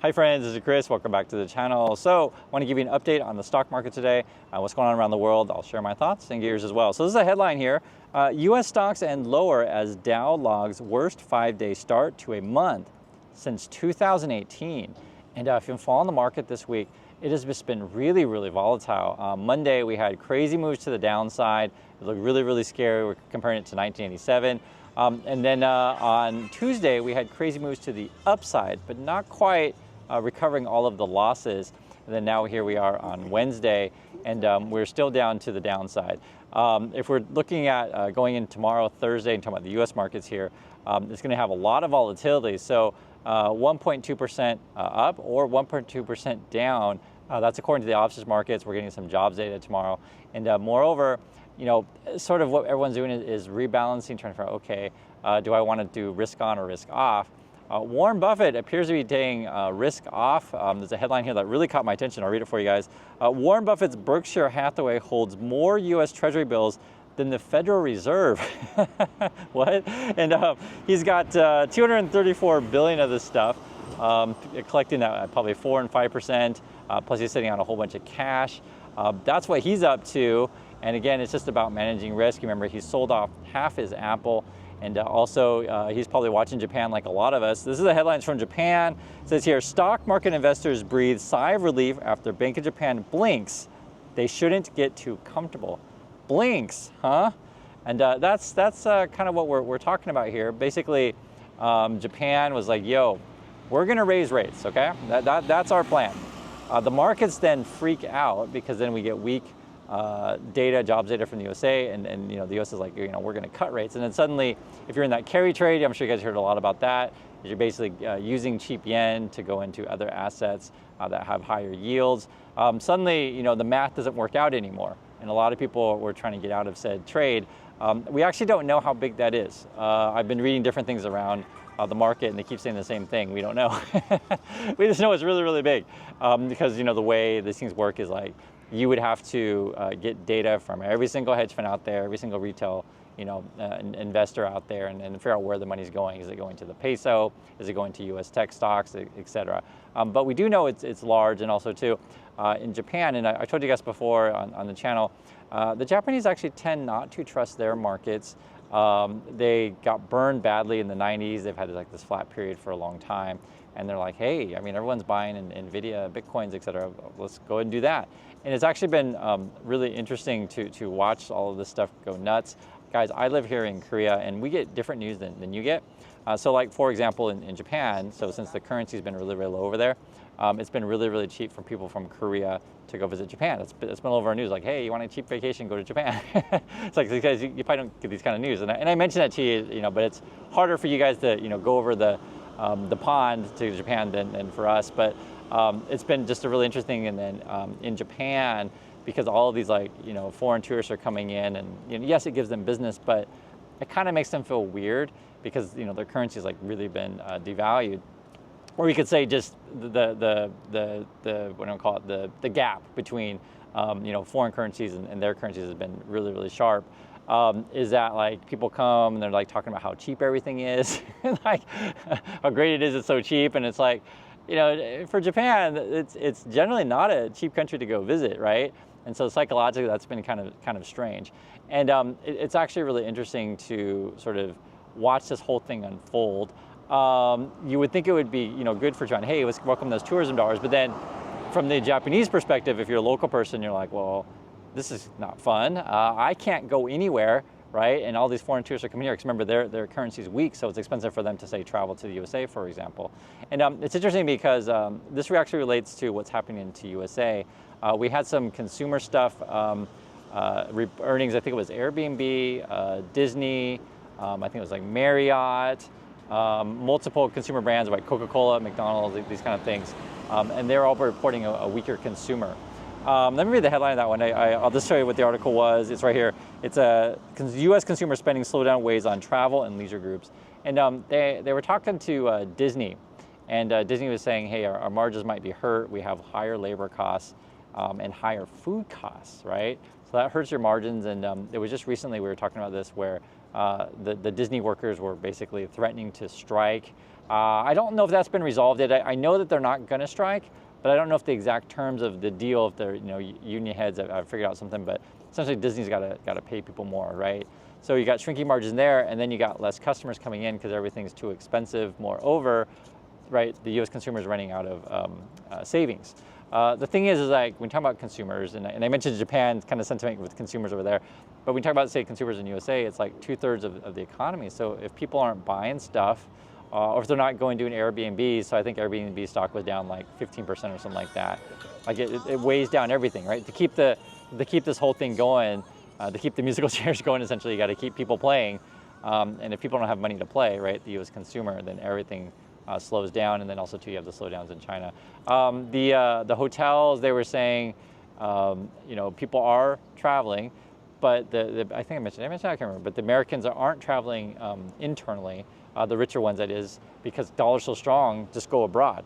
Hi friends, this is Chris. Welcome back to the channel. So I want to give you an update on the stock market today, what's going on around the world. I'll share my thoughts and gears as well. So this is a headline here. U.S. stocks end lower as Dow logs worst 5-day start to a month since 2018. And if you've been following the market this week, it has just been really, really volatile. Monday, we had crazy moves to the downside. It looked really, really scary. We're comparing it to 1987. And then on Tuesday, we had crazy moves to the upside, but not quite recovering all of the losses. And then now here we are on Wednesday, and we're still down to the downside. If we're looking at going in tomorrow, Thursday, and talking about the U.S. markets here, it's going to have a lot of volatility. So 1.2% up or 1.2% down. That's according to the offices markets. We're getting some jobs data tomorrow. And moreover, you know, sort of what everyone's doing is rebalancing, trying to figure out, okay, do I want to do risk on or risk off? Warren Buffett appears to be taking risk off. There's a headline here that really caught my attention. I'll read it for you guys. Warren Buffett's Berkshire Hathaway holds more U.S. Treasury bills than the Federal Reserve. What? And he's got 234 billion of this stuff, collecting that at probably 4 and 5%. Plus he's sitting on a whole bunch of cash. That's what he's up to. And again, it's just about managing risk. Remember, he sold off half his Apple. And also, he's probably watching Japan like a lot of us. This is the headlines from Japan. It says here, stock market investors breathe sigh of relief after Bank of Japan blinks. They shouldn't get too comfortable. Blinks, huh? And that's kind of what we're talking about here. Basically, Japan was like, yo, we're going to raise rates, okay? That's our plan. The markets then freak out because then we get weak data, jobs data from the USA, and you know, the US is like, you know, we're going to cut rates. And then suddenly, if you're in that carry trade, I'm sure you guys heard a lot about that. You're basically using cheap yen to go into other assets that have higher yields. Suddenly, you know, the math doesn't work out anymore. And a lot of people were trying to get out of said trade. We actually don't know how big that is. I've been reading different things around the market, and they keep saying the same thing. We don't know. We just know it's really, really big because, you know, the way these things work is like, you would have to get data from every single hedge fund out there, every single retail, you know, investor out there, and figure out where the money's going. Is it going to the peso? Is it going to U.S. tech stocks, et cetera? But we do know it's large, and also too in Japan. And I told you guys before on the channel, the Japanese actually tend not to trust their markets. They got burned badly in the 90s. They've had like this flat period for a long time. And they're like, hey, I mean, everyone's buying NVIDIA, Bitcoins, et cetera. Let's go ahead and do that. And it's actually been really interesting to watch all of this stuff go nuts. Guys, I live here in Korea, and we get different news than you get. So like, for example, in Japan, so since the currency's been really, really low over there, it's been really, really cheap for people from Korea to go visit Japan. It's been all over our news, like, hey, you want a cheap vacation, go to Japan. It's like, because you probably don't get these kind of news. And I mentioned that to you, you know, but it's harder for you guys to, you know, go over the pond to Japan than for us. But it's been just a really interesting. And then in Japan, because all of these, like, you know, foreign tourists are coming in, and, you know, yes, it gives them business, but it kind of makes them feel weird because, you know, their currency has like really been devalued. Or we could say just the what do I call it, the gap between you know, foreign currencies and their currencies has been really, really sharp. Is that like people come and they're like talking about how cheap everything is, like how great it is, it's so cheap, and it's like, you know, for Japan, it's generally not a cheap country to go visit, right? And so psychologically, that's been kind of strange. And it's actually really interesting to sort of watch this whole thing unfold. You would think it would be, you know, good for Japan. Hey, let's welcome those tourism dollars. But then from the Japanese perspective, if you're a local person, you're like, well, this is not fun. I can't go anywhere, right? And all these foreign tourists are coming here because remember, their currency is weak, so it's expensive for them to, say, travel to the USA, for example. And it's interesting because this actually relates to what's happening to USA. We had some consumer stuff, earnings. I think it was Airbnb, Disney, I think it was like Marriott, multiple consumer brands like Coca-Cola, McDonald's, these kind of things. And they're all reporting a weaker consumer. Let me read the headline of that one. I'll just show you what the article was. It's right here. It's U.S. consumer spending slowdown weighs on travel and leisure groups. And they were talking to Disney. And Disney was saying, hey, our margins might be hurt. We have higher labor costs and higher food costs, right? So that hurts your margins. And it was just recently we were talking about this where the Disney workers were basically threatening to strike. I don't know if that's been resolved yet. I know that they're not going to strike, but I don't know if the exact terms of the deal, if they're, union heads have figured out something. But essentially, Disney's got to pay people more, right? So you got shrinking margins there, and then you got less customers coming in because everything's too expensive. Moreover, right, the U.S. consumer is running out of savings. The thing is like when we talk about consumers, and I mentioned Japan kind of sentiment with consumers over there, but when we talk about, say, consumers in USA, it's like 2/3 of the economy. So if people aren't buying stuff, or if they're not going to an Airbnb, so I think Airbnb stock was down like 15% or something like that. Like it weighs down everything, right? To keep this whole thing going, to keep the musical chairs going, essentially, you got to keep people playing. And if people don't have money to play, right, the U.S. consumer, then everything slows down. And then also too, you have the slowdowns in China. The hotels, they were saying, people are traveling, but I think I mentioned, I can't remember, but the Americans aren't traveling internally. The richer ones, that is, because dollar's so strong, just go abroad.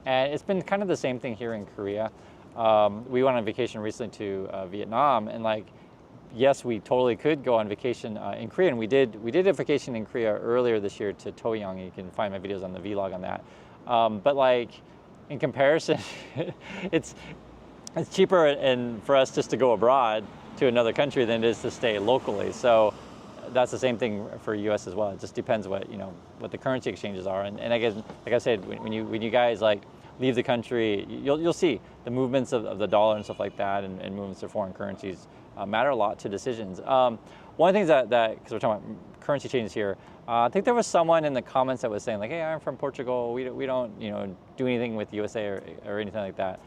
And it's been kind of the same thing here in Korea. We went on vacation recently to Vietnam, and yes, we totally could go on vacation in Korea, and we did a vacation in Korea earlier this year to Toyang. You can find my videos on the vlog on that. But in comparison, it's cheaper and for us just to go abroad to another country than it is to stay locally. So that's the same thing for U.S. as well. It just depends what the currency exchanges are. And I guess, like I said, when you guys leave the country, you'll see the movements of the dollar and stuff like that, and movements of foreign currencies matter a lot to decisions. One of the things that because we're talking about currency changes here, I think there was someone in the comments that was saying hey, I'm from Portugal. We don't do anything with USA or anything like that.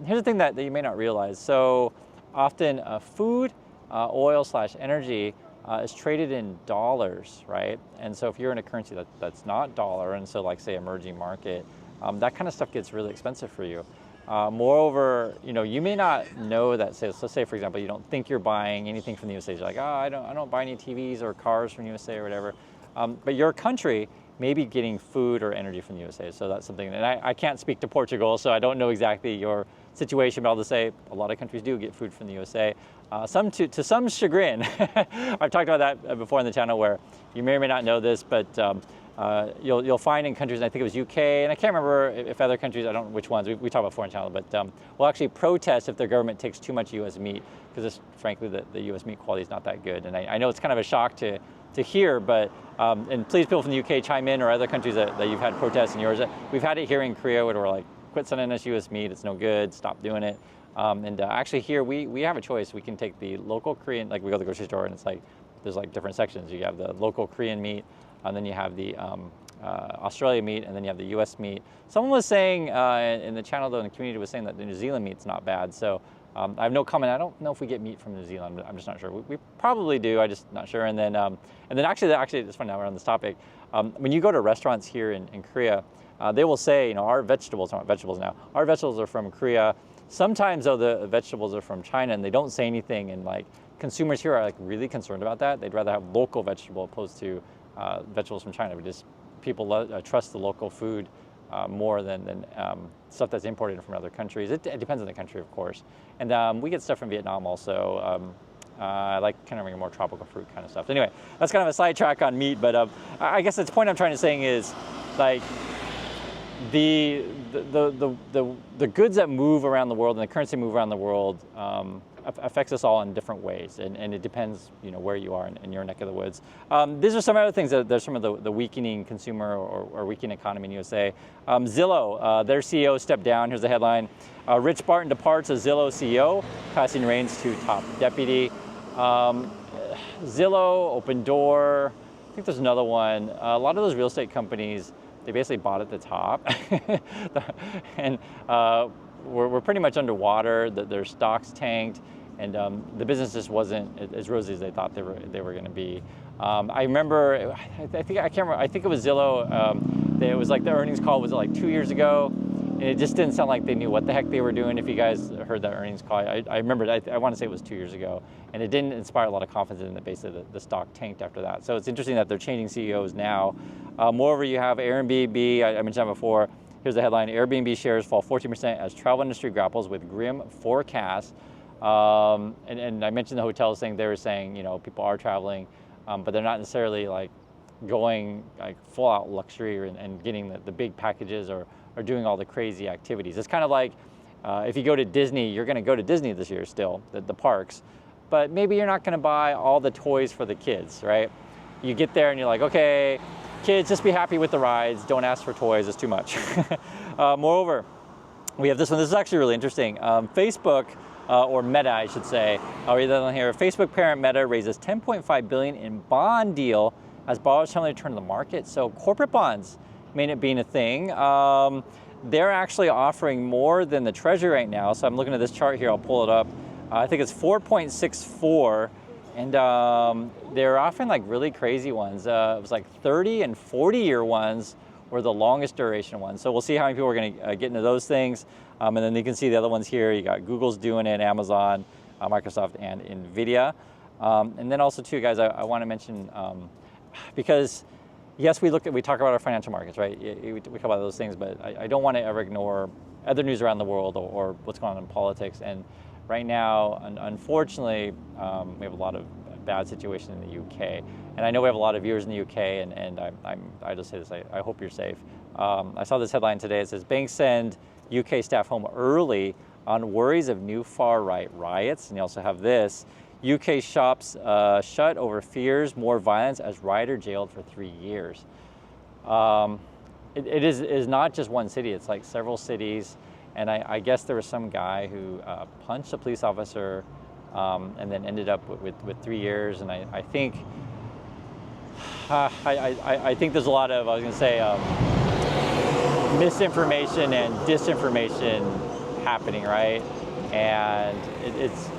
Here's the thing that you may not realize. So often food, oil/energy is traded in dollars, right? And so if you're in a currency that's not dollar, and so say emerging market, that kind of stuff gets really expensive for you. Moreover, you may not know that. Let's say, for example, you don't think you're buying anything from the USA. You're like, I don't buy any TVs or cars from the USA or whatever. But your country may be getting food or energy from the USA. So that's something. And I can't speak to Portugal, so I don't know exactly your situation. But I'll just say a lot of countries do get food from the USA. Some to some chagrin. I've talked about that before on the channel, where you may or may not know this, but you'll find in countries, and I think it was UK, and I can't remember if other countries, I don't know which ones, we talk about foreign channel, but will actually protest if their government takes too much US meat, because frankly the US meat quality is not that good. And I know it's kind of a shock to hear, but and please, people from the UK, chime in, or other countries that you've had protests in yours. We've had it here in Korea, where we're quit sending us US meat, it's no good, stop doing it. Actually here we have a choice. We can take the local Korean, we go to the grocery store, and it's there's different sections. You have the local Korean meat, and then you have the Australia meat, and then you have the US meat. Someone was saying in the channel, though, in the community, was saying that the New Zealand meat's not bad. So I have no comment. I don't know if we get meat from New Zealand. I'm just not sure. We probably do. I'm just not sure. And then actually, it's funny, now we're on this topic. When you go to restaurants here in Korea, they will say, our vegetables aren't vegetables now. Our vegetables are from Korea. Sometimes, though, the vegetables are from China, and they don't say anything. And consumers here are really concerned about that. They'd rather have local vegetable opposed to vegetables from China. People trust the local food more than stuff that's imported from other countries. It depends on the country, of course. And we get stuff from Vietnam also. I like kind of more tropical fruit kind of stuff. Anyway, that's kind of a sidetrack on meat, but I guess the point I'm trying to say is the goods that move around the world and the currency move around the world affects us all in different ways, and it depends, where you are in your neck of the woods. These are some other things. There's some of the weakening consumer or weakening economy in USA. Zillow, their CEO stepped down. Here's the headline: Rich Barton departs as Zillow CEO, passing reins to top deputy. Zillow, Open Door, I think there's another one. A lot of those real estate companies, they basically bought at the top, and we're pretty much underwater. Their stocks tanked, and the business just wasn't as rosy as they thought they were going to be. I remember, I can't remember. I think it was Zillow. It was the earnings call was 2 years ago, and it just didn't sound like they knew what the heck they were doing. If you guys heard that earnings call, I remember. I want to say it was 2 years ago, and it didn't inspire a lot of confidence in the base of the stock tanked after that. So it's interesting that they're changing CEOs now. Moreover, you have Airbnb. I mentioned that before. Here's the headline: Airbnb shares fall 14% as travel industry grapples with grim forecasts. And I mentioned the hotels thing. They were saying, people are traveling, but they're not necessarily going like full out luxury and getting the big packages or doing all the crazy activities. It's kind of like if you go to Disney, you're going to go to Disney this year still, the parks, but maybe you're not going to buy all the toys for the kids, right? You get there and you're like, okay, kids, just be happy with the rides. Don't ask for toys, it's too much. Moreover, we have this one. This is actually really interesting. Facebook, or Meta, I should say. I'll read that on here. Facebook parent Meta raises $10.5 billion in bond deal as borrowers tell them to turn to the market. So corporate bonds may not being a thing. They're actually offering more than the Treasury right now. So I'm looking at this chart here. I'll pull it up. I think it's 4.64, and they're offering like really crazy ones. It was like 30 and 40-year ones were the longest duration ones. So we'll see how many people are going to get into those things. And then you can see the other ones here. You got Google's doing it, Amazon, Microsoft, and NVIDIA. And then also too, guys, I want to mention, because yes, we talk about our financial markets, right? We talk about those things, but I don't want to ever ignore other news around the world or what's going on in politics. And right now, unfortunately, we have a lot of bad situation in the UK. And I know we have a lot of viewers in the UK, and I just say this, I hope you're safe. I saw this headline today. It says, banks send UK staff home early on worries of new far-right riots. And you also have this, UK shops shut over fears more violence as rioter jailed for 3 years. It is not just one city, it's like several cities. And I guess there was some guy who punched a police officer and then ended up with 3 years. And I think I think there's a lot of, I was going to say, misinformation and disinformation happening, right? And it's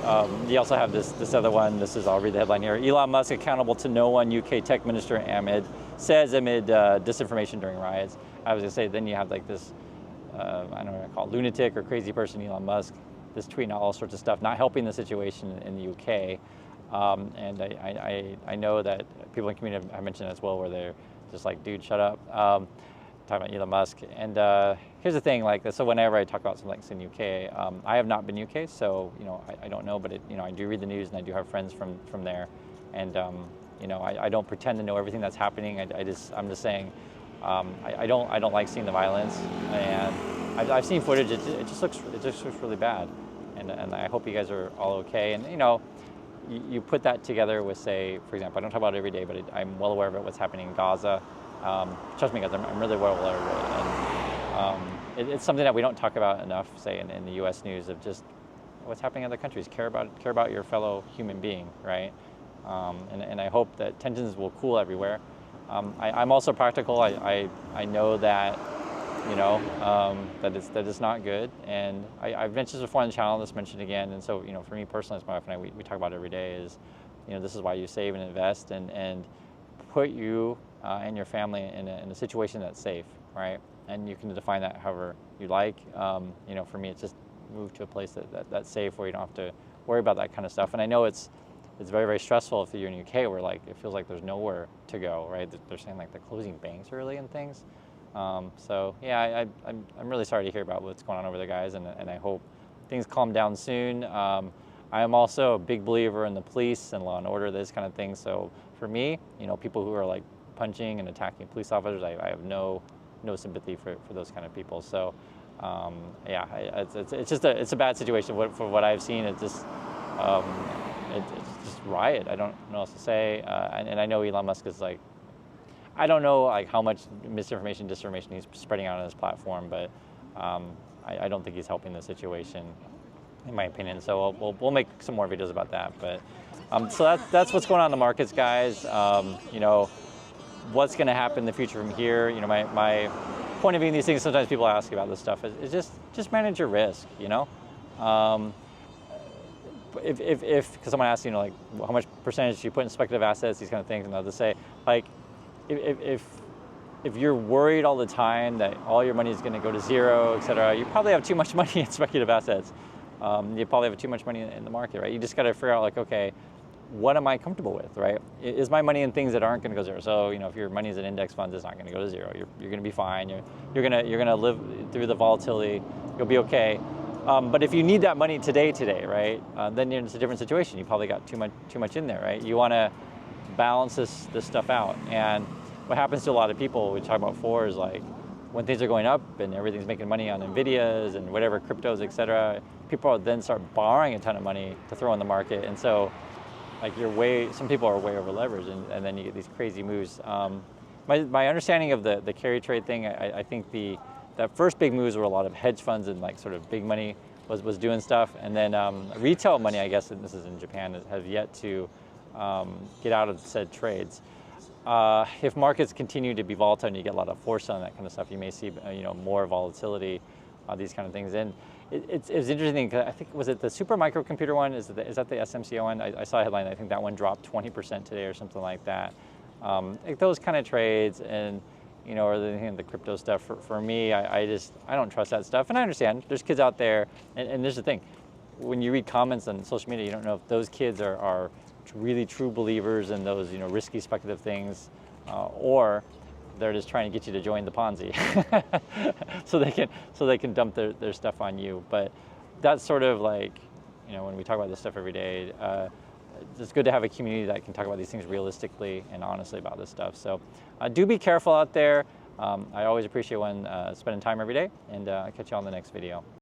you also have this other one. I'll read the headline here. Elon Musk accountable to no one, UK tech minister says amid disinformation during riots. I was going to say, then you have like this, I don't know what I call it, lunatic or crazy person, Elon Musk, this tweeting out all sorts of stuff, not helping the situation in the UK. And I know that people in the community have mentioned as well, where they're just like, dude, shut up. Talking about Elon Musk. And here's the thing, like, so whenever I talk about something like in the UK, I have not been UK, so I don't know, but I do read the news and I do have friends from there, and I don't pretend to know everything that's happening. I'm just saying, I don't like seeing the violence, and I've seen footage. It just looks really bad, and I hope you guys are all okay. And you put that together with, say, for example, I don't talk about it every day, but I'm well aware of what's happening in Gaza. Trust me, guys, I'm really well aware of it. And it's something that we don't talk about enough, say, in the U.S. news, of just what's happening in other countries. Care about your fellow human being, right? And I hope that tensions will cool everywhere. I'm also practical. I know that that it's not good, and I've mentioned this before on the channel. Let's mention it again. And so for me personally, as my wife and I, we talk about it every day. Is this is why you save and invest and put you and your family in a situation that's safe, right? And you can define that however you like. For me, it's just move to a place that's safe, where you don't have to worry about that kind of stuff. And I know it's very, very stressful if you're in the UK, where like it feels like there's nowhere to go, right? They're saying like they're closing banks early and things. So yeah, I'm really sorry to hear about what's going on over there, guys, and I hope things calm down soon. I am also a big believer in the police and law and order, this kind of thing. So for me, people who are like punching and attacking police officers, I have no sympathy for those kind of people. So yeah, it's a bad situation. For what I've seen, it's just riot. I don't know what else to say. And I know Elon Musk is like, I don't know like how much misinformation, disinformation he's spreading out on his platform, but I don't think he's helping the situation, in my opinion. So we'll make some more videos about that. But so that's what's going on in the markets, guys. What's going to happen in the future from here? My point of view in these things, sometimes people ask about this stuff, is just manage your risk. If someone asks, like how much percentage do you put in speculative assets, these kind of things, and I'll just say, like, if you're worried all the time that all your money is going to go to zero, etc., you probably have too much money in speculative assets. You probably have too much money in the market, right? You just got to figure out, like, okay, what am I comfortable with, right? Is my money in things that aren't going to go zero? So, if your money is in index funds, it's not going to go to zero. You're going to be fine. You're going to live through the volatility. You'll be okay. But if you need that money today, right? Then it's a different situation. You probably got too much in there, right? You want to balance this stuff out. And what happens to a lot of people, we talked about before, is like when things are going up and everything's making money on Nvidias and whatever cryptos, etc., people then start borrowing a ton of money to throw in the market, and so like some people are way over leveraged, and then you get these crazy moves. My understanding of the carry trade thing, I think that first big moves were a lot of hedge funds and like sort of big money was doing stuff, and then retail money, I guess, and this is in Japan, have yet to get out of said trades. If markets continue to be volatile and you get a lot of force on that kind of stuff, you may see more volatility, these kind of things. And it's interesting because I think, was it the super microcomputer one? Is that the SMCO one? I saw a headline. I think that one dropped 20% today or something like that. Like those kind of trades, and or the crypto stuff. For me, I don't trust that stuff. And I understand there's kids out there, and there's the thing. When you read comments on social media, you don't know if those kids are really true believers in those risky speculative things, or they're just trying to get you to join the Ponzi so they can dump their stuff on you. But that's sort of like when we talk about this stuff every day, it's good to have a community that can talk about these things realistically and honestly about this stuff. So do be careful out there. I always appreciate spending time every day, and I'll catch you on the next video.